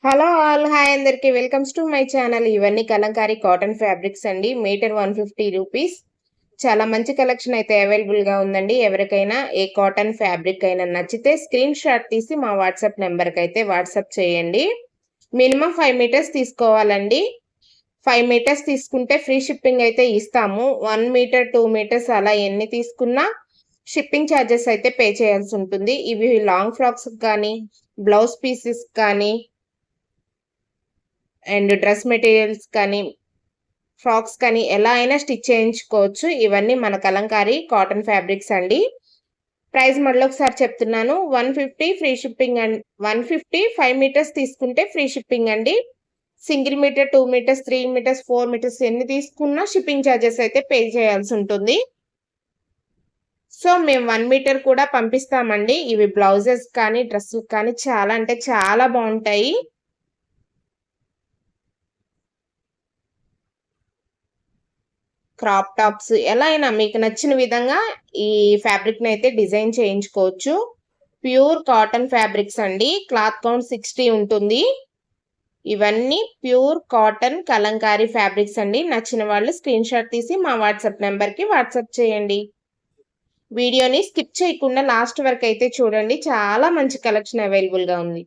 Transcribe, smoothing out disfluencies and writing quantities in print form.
Hello all hi అందరికి welcomes to my channel. ఇవన్నీ kalamkari cotton fabrics అండి. Metre 150 rupees. చాలా మంచి కలెక్షన్ అయితే అవైలబుల్ గా ఉందండి. ఎవరికైనా ఏ కాటన్ ఫ్యాబ్రిక్ అయినా నచ్చితే స్క్రీన్ షాట్ తీసి మా వాట్సాప్ నెంబర్ కి అయితే వాట్సాప్ చేయండి. మినిమం 5 మీటర్స్ తీసుకోవాలండి. 5 మీటర్స్ తీసుకుంటే ఫ్రీ షిప్పింగ్ అయితే ఇస్తాము. 1 మీటర్ 2 మీటర్స్ అలా ఎన్ని తీసుకున్నా షిప్పింగ్ ఛార్జెస్ అయితే పే చేయాల్సి ఉంటుంది. ఇవి లాంగ్ ఫ్రాక్స్ కానీ బ్లౌజ్ పీసెస్ కానీ అండ్ డ్రెస్ మెటీరియల్స్ కానీ, ఫ్రాక్స్ కానీ ఎలా అయినా స్టిచ్ చేయించుకోవచ్చు. ఇవన్నీ మన కలంకారీ కాటన్ ఫ్యాబ్రిక్స్ అండి. ప్రైస్ మళ్ళొకసారి చెప్తున్నాను. 150 ఫ్రీ షిప్పింగ్ 150 5 మీటర్స్ తీసుకుంటే ఫ్రీ షిప్పింగ్ అండి. Single metre, 2 metres, 3 metres, 4 metres ఎన్ని తీసుకున్నా షిప్పింగ్ ఛార్జెస్ అయితే పే చేయాల్సి ఉంటుంది. సో, మేము 1 మీటర్ కూడా పంపిస్తామండి. ఇవి బ్లౌజెస్ కానీ, డ్రెస్ కానీ చాలా అంటే చాలా బావుంటాయి. క్రాప్ టాప్స్ ఎలా అయినా మీకు నచ్చిన విధంగా ఈ ఫ్యాబ్రిక్‌ని అయితే డిజైన్ చేయించుకోవచ్చు. ప్యూర్ కాటన్ ఫ్యాబ్రిక్స్ అండి. క్లాత్ కౌంట్ 60 ఉంటుంది. ఇవన్నీ ప్యూర్ కాటన్ కలంకారీ ఫ్యాబ్రిక్స్ అండి. నచ్చిన వాళ్ళు స్క్రీన్ షాట్ తీసి మా వాట్సాప్ నంబర్‌కి వాట్సాప్ చేయండి. వీడియోని స్కిప్ చేయకుండా లాస్ట్ వరకు అయితే చూడండి. చాలా మంచి కలెక్షన్ అవైలబుల్‌గా ఉంది.